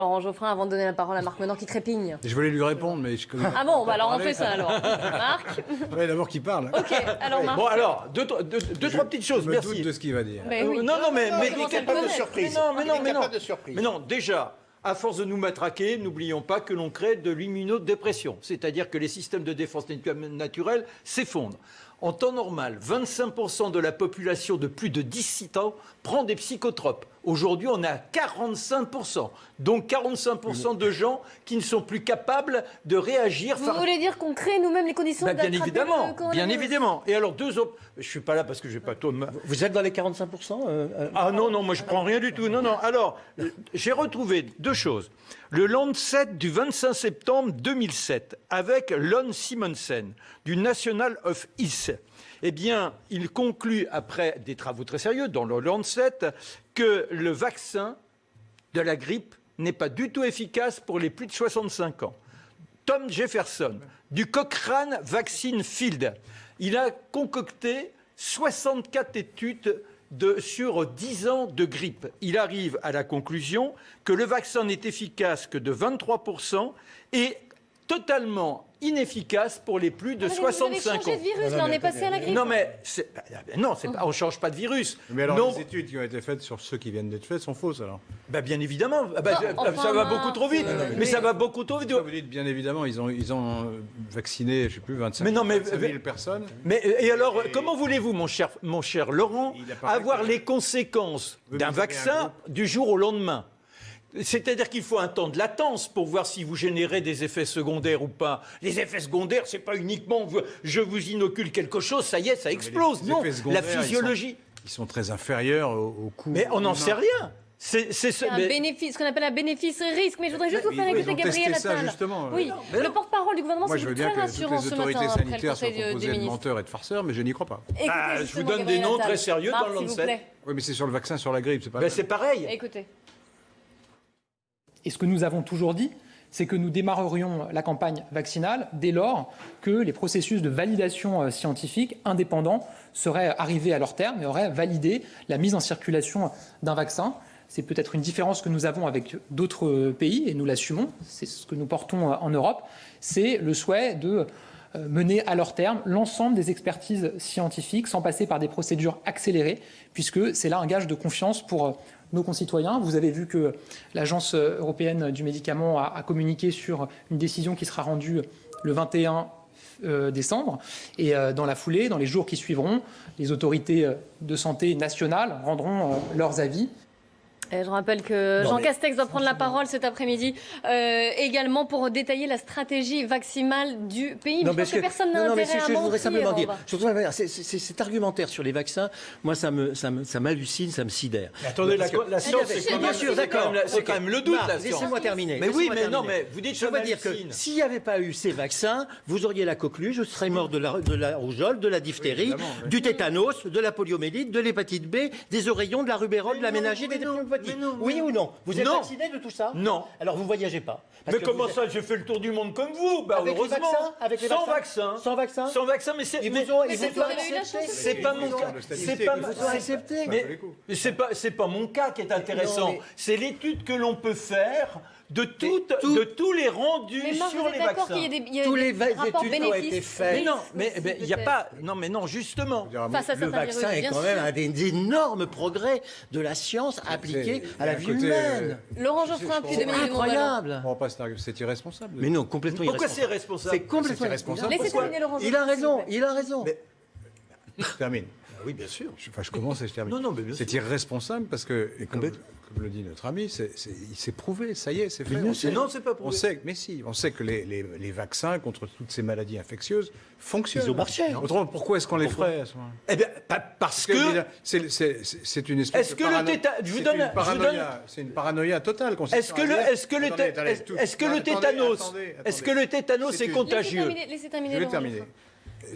Laurent Geoffrin, avant de donner la parole à Marc Menant qui trépigne. Je voulais lui répondre, mais je connais. Ah bon, bah alors on fait ça alors. Marc. Oui, d'abord qui parle. Ok, alors Marc. Bon alors, deux, trois petites choses, Je me merci. doute de ce qu'il va dire. Ben oui. Non, mais il n'y a pas de surprise. Mais non, déjà, à force de nous matraquer, n'oublions pas que l'on crée de l'immunodépression. C'est-à-dire que les systèmes de défense naturelle s'effondrent. En temps normal, 25% de la population de plus de 17 ans prend des psychotropes. Aujourd'hui, on est à 45%. Donc 45% de gens qui ne sont plus capables de réagir. Vous voulez dire qu'on crée nous-mêmes les conditions d'attraper Bien évidemment, le coronavirus. bien évidemment. Et alors, deux autres... Je ne suis pas là parce que je n'ai pas tôt de... Vous êtes dans les 45% Ah non, moi je prends rien du tout. Non. Alors, j'ai retrouvé deux choses. Le Lancet du 25 septembre 2007, avec Lon Simonsen, du National of Health. Eh bien, il conclut, après des travaux très sérieux dans le Lancet, que le vaccin de la grippe n'est pas du tout efficace pour les plus de 65 ans. Tom Jefferson, du Cochrane Vaccine Field, il a concocté 64 études sur 10 ans de grippe. Il arrive à la conclusion que le vaccin n'est efficace que de 23% et totalement inefficace pour les plus de 65 ans. Vous avez changé de virus, là, on est passé à la grippe. Non, mais on ne change pas de virus. Mais alors, Non. les études qui ont été faites sur ceux qui viennent d'être faits sont fausses, alors. Bien évidemment. Ça va beaucoup trop vite. Mais ça va beaucoup trop vite. Vous dites, bien évidemment, ils ont vacciné, je ne sais plus, 25 000 personnes. Et alors, comment voulez-vous, mon cher Laurent, avoir les conséquences d'un vaccin du jour au lendemain ? C'est-à-dire qu'il faut un temps de latence pour voir si vous générez des effets secondaires ou pas. Les effets secondaires, c'est pas uniquement je vous inocule quelque chose, ça y est, ça explose. Non, la physiologie. Ils sont très inférieurs au coût. Mais on n'en sait rien. C'est bénéfice, ce qu'on appelle un bénéfice-risque. Mais je voudrais juste vous faire écouter Gabriel Attal. Justement. Oui, le porte-parole du gouvernement, Moi, c'est je veux très bien que rassurant toutes les ce matin autorités après le sanitaires soient Conseil des composées de ministres. menteurs et de farceurs, mais je n'y crois pas. Écoutez, je vous donne Gabriel des noms Attal. très sérieux Marc, dans le s'il vous Lancet. plaît. Oui, mais c'est sur le vaccin, sur la grippe, c'est pas. C'est pareil. Écoutez. Et ce que nous avons toujours dit, c'est que nous démarrerions la campagne vaccinale dès lors que les processus de validation scientifique indépendants seraient arrivés à leur terme et auraient validé la mise en circulation d'un vaccin. C'est peut-être une différence que nous avons avec d'autres pays et nous l'assumons. C'est ce que nous portons en Europe. C'est le souhait de mener à leur terme l'ensemble des expertises scientifiques sans passer par des procédures accélérées, puisque c'est là un gage de confiance pour nos concitoyens. Vous avez vu que l'Agence européenne du médicament a communiqué sur une décision qui sera rendue le 21 décembre. Et dans la foulée, dans les jours qui suivront, les autorités de santé nationales rendront leurs avis. Je rappelle que Jean Castex va prendre la parole cet après-midi également pour détailler la stratégie vaccinale du pays. Mais je pense que personne n'a intérêt à mentir. Je voudrais simplement dire, cet argumentaire sur les vaccins, moi ça m'hallucine, ça me sidère. Mais attendez, la science, c'est quand même le doute, la science. Laissez-moi terminer. Mais oui, mais non, mais vous dites je veux dire que s'il n'y avait pas eu ces vaccins, vous auriez la coqueluche, je serais mort de la rougeole, de la diphtérie, du tétanos, de la poliomyélite, de l'hépatite B, des oreillons, de la rubéole, de la méningite et des pneumopathies. Oui ou non? Vous êtes vacciné de tout ça? Non. Alors vous ne voyagez pas. Mais comment ça? J'ai fait le tour du monde comme vous. Bah, avec heureusement. Avec les sans vaccins. vaccin. Sans vaccin. Sans vaccin, mais c'est. C'est pas mon cas. C'est pas mon accepté. Mais c'est pas mon cas qui est intéressant. C'est l'étude que l'on peut faire de tous les rendus sur les vaccins. Tous les études ont été faites. Mais non, mais il n'y a pas. Non, mais non, justement. Le vaccin est quand même un des énormes progrès de la science appliquée à la vie humaine. Laurent Geoffrin, puis Dominique de Montvalon. Incroyable. C'est irresponsable. Mais non, complètement Pourquoi irresponsable. c'est irresponsable? C'est complètement irresponsable. Laissez terminer Laurent Geoffrin. Il a raison. Je termine. Oui, bien sûr. Je commence et je termine. Non, mais bien sûr. C'est irresponsable parce que, comme le dit notre ami, il s'est prouvé, ça y est, c'est fait. Non, c'est pas prouvé. On sait que les vaccins contre toutes ces maladies infectieuses fonctionnent. Ils ont marché. Autrement, pourquoi est-ce qu'on les ferait à ce moment-là? Eh bien, parce que. C'est une espèce Est-ce que le tétanos. Je vous donne. C'est une paranoïa totale. Est-ce que le tétanos est contagieux? Laissez terminer. Je vais terminer.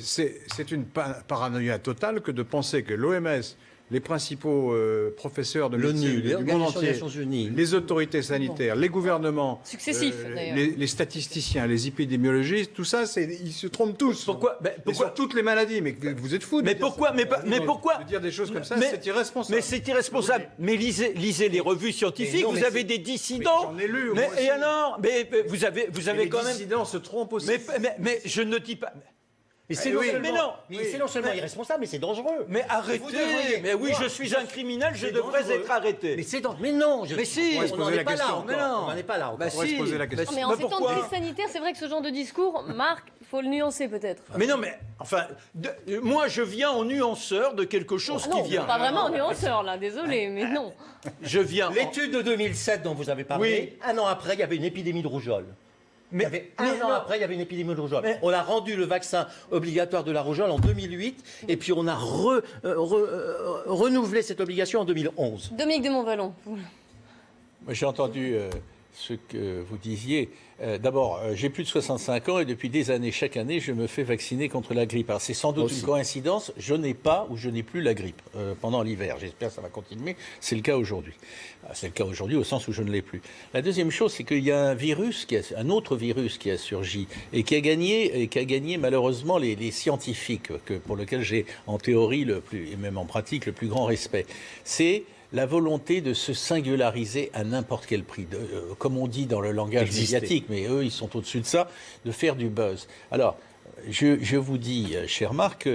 C'est une paranoïa totale que de penser que l'OMS les principaux professeurs de l'ONU, médecine du monde entier, Nations Unies, les autorités sanitaires, les gouvernements, successifs, les statisticiens, les épidémiologistes, tout ça, ils se trompent tous. Pourquoi sur toutes les maladies, mais vous êtes fous de pourquoi de dire des choses comme ça, c'est irresponsable. Mais c'est irresponsable. Mais lisez les revues scientifiques, vous avez des dissidents. J'en ai lu. Et alors, vous avez quand même. Les dissidents se trompent aussi. Mais je ne dis pas. Mais c'est non seulement irresponsable, mais c'est dangereux. Mais arrêtez. Mais oui, je suis un criminel, je devrais être arrêté. Mais c'est dangereux. Mais non, mais si, on n'en est pas là encore. On n'en est pas là encore. On va se poser la question. Mais en ces temps de crise sanitaire, c'est vrai que ce genre de discours, Marc, il faut le nuancer peut-être. Mais non, mais enfin, moi je viens en nuanceur de quelque chose qui vient. Pas vraiment en nuanceur là, désolé, mais non. Je viens. L'étude de 2007 dont vous avez parlé, un an après, il y avait une épidémie de rougeole. Un an après, il y avait une épidémie de rougeole. On a rendu le vaccin obligatoire de la rougeole en 2008, et puis on a renouvelé cette obligation en 2011. Dominique de Montvalon. J'ai entendu ce que vous disiez. D'abord, j'ai plus de 65 ans et depuis des années, chaque année, je me fais vacciner contre la grippe. Alors c'est sans doute une coïncidence, je n'ai pas ou je n'ai plus la grippe pendant l'hiver. J'espère que ça va continuer. C'est le cas aujourd'hui. C'est le cas aujourd'hui au sens où je ne l'ai plus. La deuxième chose, c'est qu'il y a un autre virus qui a surgi et qui a gagné malheureusement les scientifiques, pour lesquels j'ai en théorie et même en pratique le plus grand respect. C'est la volonté de se singulariser à n'importe quel prix, comme on dit dans le langage médiatique, mais eux, ils sont au-dessus de ça, de faire du buzz. Alors, je vous dis, cher Marc,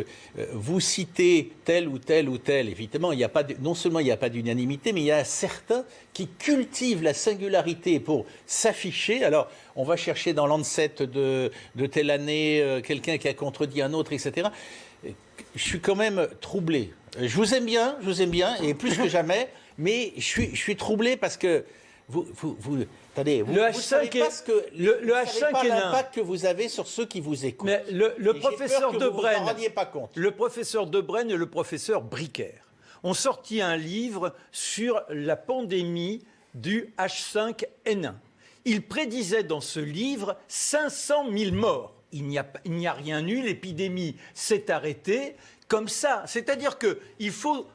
vous citez tel ou tel ou tel, évidemment, non seulement il n'y a pas d'unanimité, mais il y a certains qui cultivent la singularité pour s'afficher. Alors, on va chercher dans Lancet de telle année quelqu'un qui a contredit un autre, etc. Je suis quand même troublé. Je vous aime bien, et plus que jamais, mais je suis troublé parce que attendez, vous ne savez pas l'impact que vous avez sur ceux qui vous écoutent. Mais le professeur Debrenne, pas compte. Le professeur Debrenne et le professeur Bricker ont sorti un livre sur la pandémie du H5N1. Ils prédisaient dans ce livre 500 000 morts. Il n'y a rien eu, l'épidémie s'est arrêtée comme ça. C'est-à-dire qu'il faut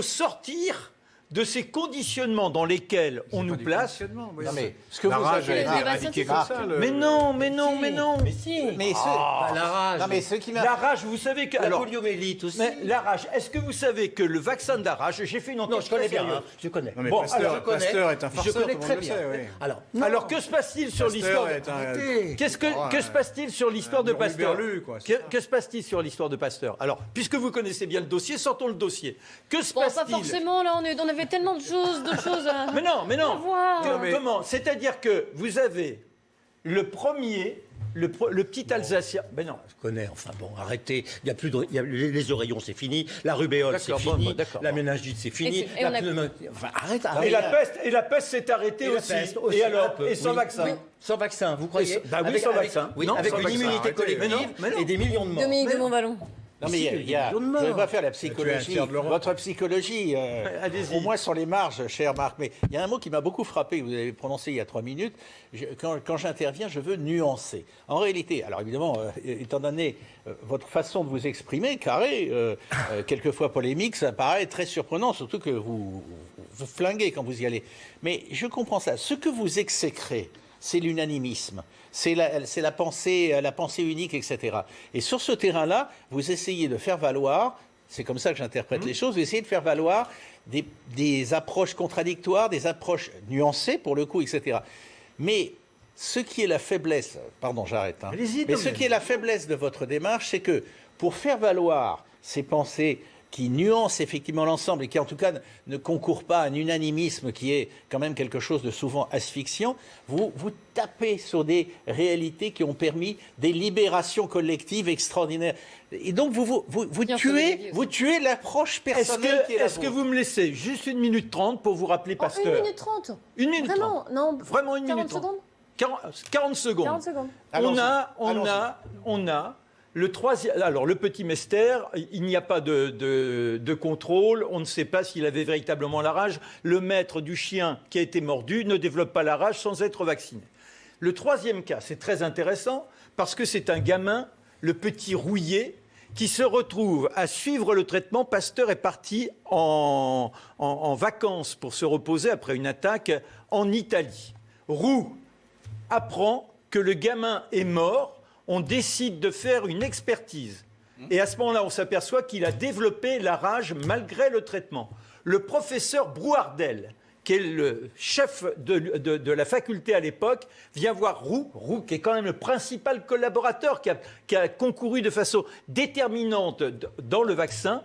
sortir de ces conditionnements dans lesquels on nous place. Non, mais ce que vous avez indiqué comme ça. Mais non. Mais si. La rage. Non, mais ce qui la rage, vous savez que la poliomyélite aussi. Mais la rage. Est-ce que vous savez que le vaccin de la rage, j'ai fait une enquête. Non, je connais bien. Je connais. Non, mais Bon, Pasteur est un farceur. Je connais très bien. Alors que se passe-t-il sur l'histoire que se passe-t-il sur l'histoire de Pasteur? Que se passe-t-il sur l'histoire de Pasteur? Alors, puisque vous connaissez bien le dossier, sortons le dossier. Que se passe-t-il? Pas forcément, là, on avait tellement de choses à... Mais non. à voir. Comment? C'est-à-dire que vous avez le petit Alsacien. Ben non. Je connais, enfin bon, arrêtez. Il y a plus les oreillons, c'est fini. La rubéole, c'est fini. La méningite, c'est fini. Enfin, arrête. Et la peste s'est arrêtée aussi. Et alors? Et sans vaccin? Oui. Sans vaccin, vous croyez? Sans vaccin. Oui, avec une immunité collective et des millions de morts. Dominique de Montvalon. Non, mais je ne vais pas faire la psychologie, votre psychologie, au moins sur les marges, cher Marc. Mais il y a un mot qui m'a beaucoup frappé, que vous avez prononcé il y a 3 minutes. Quand j'interviens, je veux nuancer. En réalité, alors évidemment, étant donné votre façon de vous exprimer, carré, quelquefois polémique, ça paraît très surprenant, surtout que vous flinguez quand vous y allez. Mais je comprends ça. Ce que vous exécrez, c'est l'unanimisme. C'est la pensée unique, etc. Et sur ce terrain-là, vous essayez de faire valoir, c'est comme ça que j'interprète les choses, vous essayez de faire valoir des approches contradictoires, des approches nuancées pour le coup, etc. Mais ce qui est la faiblesse, pardon, j'arrête, mais ce qui est la faiblesse de votre démarche, c'est que pour faire valoir ces pensées qui nuance effectivement l'ensemble et qui en tout cas ne concourt pas à un unanimisme qui est quand même quelque chose de souvent asphyxiant, vous tapez sur des réalités qui ont permis des libérations collectives extraordinaires. Et donc vous tuez l'approche personnelle qui est la Est-ce que vous me laissez juste 1 minute 30 pour vous rappeler Pasteur? 1 minute 30 1 minute 30. Vraiment? Non, vraiment 1 minute 30. 40 secondes. 40 secondes. On a le troisième. Alors, le petit Mester, il n'y a pas de contrôle. On ne sait pas s'il avait véritablement la rage. Le maître du chien qui a été mordu ne développe pas la rage sans être vacciné. Le troisième cas, c'est très intéressant parce que c'est un gamin, le petit Rouillet, qui se retrouve à suivre le traitement. Pasteur est parti en vacances pour se reposer après une attaque en Italie. Roux apprend que le gamin est mort. On décide de faire une expertise. Et à ce moment-là, on s'aperçoit qu'il a développé la rage malgré le traitement. Le professeur Brouardel, qui est le chef de la faculté à l'époque, vient voir Roux, qui est quand même le principal collaborateur, qui a concouru de façon déterminante dans le vaccin.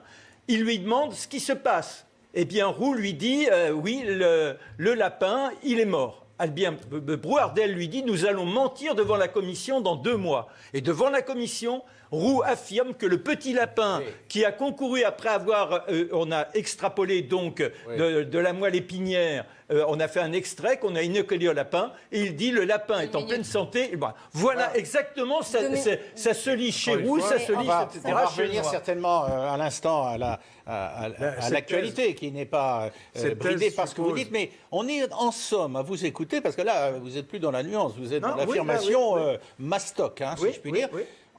Il lui demande ce qui se passe. Eh bien, Roux lui dit oui, le lapin, il est mort. Eh bien, Brouardel lui dit nous allons mentir devant la commission dans 2 mois. Et devant la commission, Roux affirme que le petit lapin qui a concouru après avoir, on a extrapolé donc de la moelle épinière, on a fait un extrait qu'on a inoculé au lapin, et il dit le lapin est en pleine santé. Et ben, voilà exactement, ça se lit chez Roux, ça se lit, etc. On va revenir certainement à l'instant à l'actualité qui n'est pas bridée par ce que vous dites, mais on est en somme à vous écouter, parce que là, vous n'êtes plus dans la nuance, vous êtes dans l'affirmation mastoc, si je puis dire.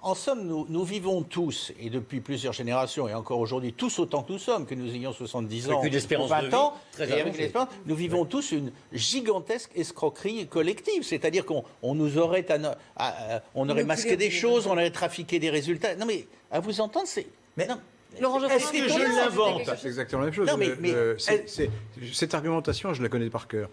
En somme, nous vivons tous, et depuis plusieurs générations, et encore aujourd'hui, tous autant que nous sommes, que nous ayons 70 ans ou 20 ans, et avec l'espérance, nous vivons tous une gigantesque escroquerie collective. C'est-à-dire qu'on nous aurait, on aurait masqué des choses, on aurait trafiqué des résultats. Non mais, à vous entendre, c'est... Mais non. Est-ce que je l'invente? C'est exactement la même chose. Non, cette argumentation, je la connais par cœur.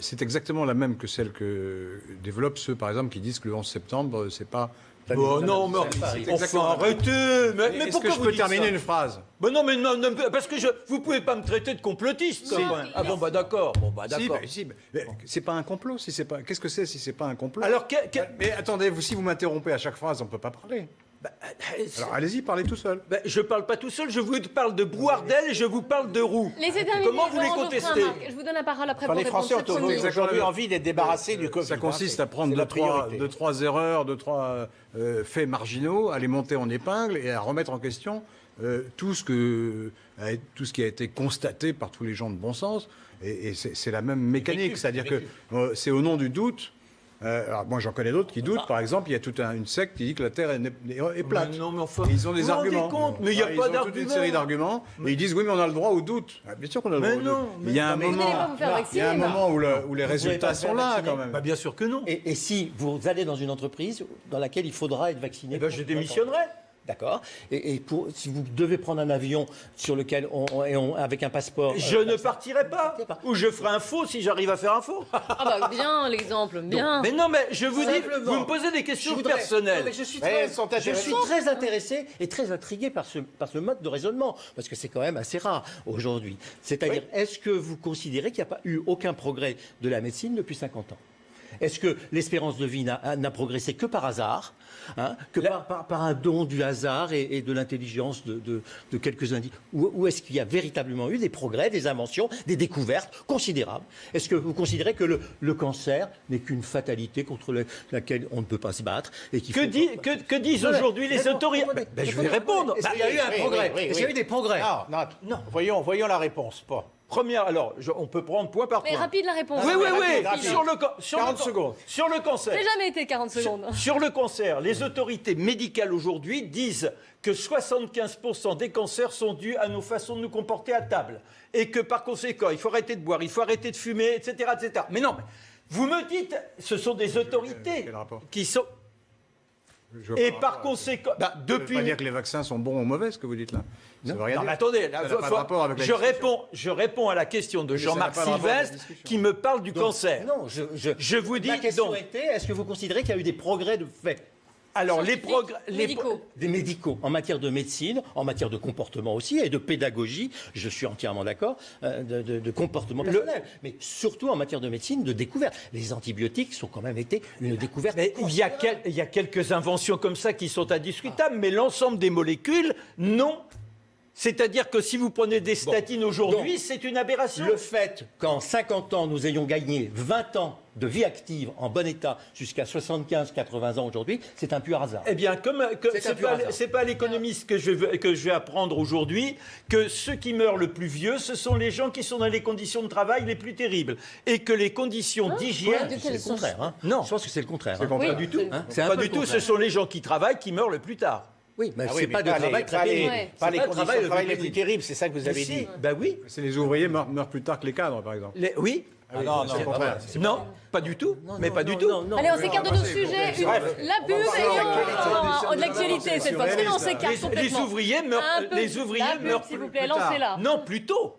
C'est exactement la même que celle que développent ceux, par exemple, qui disent que le 11 septembre, c'est pas... Bon, non, mais enfin, arrêtez. Mais pourquoi je peux terminer une phrase? Ben non, mais non, parce que vous pouvez pas me traiter de complotiste. Ah bon, bah d'accord. C'est pas un complot. Si c'est pas, qu'est-ce que c'est si c'est pas un complot? Alors, mais attendez, si vous m'interrompez à chaque phrase, on peut pas parler. Alors allez-y, parlez tout seul. Je parle pas tout seul, je vous parle de Brouardel et je vous parle de Roux. Laissez terminer. Comment vous les contestez? Je vous donne la parole après pour les Français répondre. ont aujourd'hui envie d'être débarrassés du Covid. Ça consiste à prendre deux, trois erreurs, 2-3 faits marginaux, à les monter en épingle et à remettre en question tout ce qui a été constaté par tous les gens de bon sens. Et c'est la même mécanique, c'est-à-dire que c'est au nom du doute. Alors moi j'en connais d'autres qui doutent. Par exemple, il y a toute une secte qui dit que la Terre est plate. Non, mais enfin, ils ont des arguments. Compte, mais il n'y a pas d'arguments. Ils ont toute une série d'arguments. Et ils disent oui, mais on a le droit au doute. Bien sûr qu'on a le droit au doute. Mais il y a un moment où les résultats sont là quand même. Bien sûr que non. Et si vous allez dans une entreprise dans laquelle il faudra être vacciné, je démissionnerai. D'accord. Et si vous devez prendre un avion sur lequel avec un passeport... Je ne partirai pas. Ou je ferai un faux si j'arrive à faire un faux. Ah bah bien l'exemple, bien. Donc, mais non, mais je vous dis, vous me posez des questions personnelles. Je suis très intéressé et très intrigué par ce mode de raisonnement, parce que c'est quand même assez rare aujourd'hui. C'est-à-dire, est-ce que vous considérez qu'il n'y a pas eu aucun progrès de la médecine depuis 50 ans ? Est-ce que l'espérance de vie n'a progressé que par hasard, par un don du hasard et de l'intelligence de quelques individus? Ou est-ce qu'il y a véritablement eu des progrès, des inventions, des découvertes considérables? Est-ce que vous considérez que le cancer n'est qu'une fatalité contre laquelle on ne peut pas se battre que disent aujourd'hui les autorités? Je vais répondre. Est-ce qu'il y a eu un progrès? Est-ce qu'il y a eu des progrès? Non. Voyons la réponse. Première, alors, on peut prendre point par point. Mais rapide la réponse. Oui. Rapide. Sur 40 secondes. Sur le cancer. Ça n'a jamais été 40 secondes. Sur le cancer, les autorités médicales aujourd'hui disent que 75% des cancers sont dus à nos façons de nous comporter à table. Et que par conséquent, il faut arrêter de boire, il faut arrêter de fumer, etc. Mais non, vous me dites, ce sont des autorités qui sont... Et par conséquent, depuis... pas dire que les vaccins sont bons ou mauvais, ce que vous dites là. Non, mais attendez, je réponds à la question de Jean-Marc Sylvestre qui me parle du cancer. Non, je vous dis ma question était, est-ce que vous considérez qu'il y a eu des progrès de fait? Alors, les progrès médicaux en matière de médecine, en matière de comportement aussi et de pédagogie, je suis entièrement d'accord, de comportement personnel, mais surtout en matière de médecine, de découverte. Les antibiotiques sont quand même été une découverte. Mais il y a quelques inventions comme ça qui sont indiscutables, mais l'ensemble des molécules, non. C'est-à-dire que si vous prenez des statines aujourd'hui, c'est une aberration. Le fait qu'en 50 ans, nous ayons gagné 20 ans de vie active en bon état jusqu'à 75-80 ans aujourd'hui, c'est un pur hasard. Eh bien, c'est pas l'économiste que je vais apprendre aujourd'hui que ceux qui meurent le plus vieux, ce sont les gens qui sont dans les conditions de travail les plus terribles. Et que les conditions d'hygiène... C'est le contraire. Non. Je pense que c'est le contraire. Pas du tout. Pas du tout, ce sont les gens qui travaillent qui meurent le plus tard. Oui, mais Ah c'est pas de travail très pénible. Pas les C'est conditions de travail les plus terribles, c'est ça que vous avez dit. Ben oui. C'est les ouvriers meurent plus tard que les cadres, par exemple. Oui. Ah non, c'est le contraire. Non, pas du tout. Mais pas du tout. Allez, on s'écarte de nos sujets. La pub et de l'actualité cette fois. On s'écarte complètement. Les ouvriers meurent La pub, plus s'il vous plaît, tard. lancez-la. Non, plus tôt.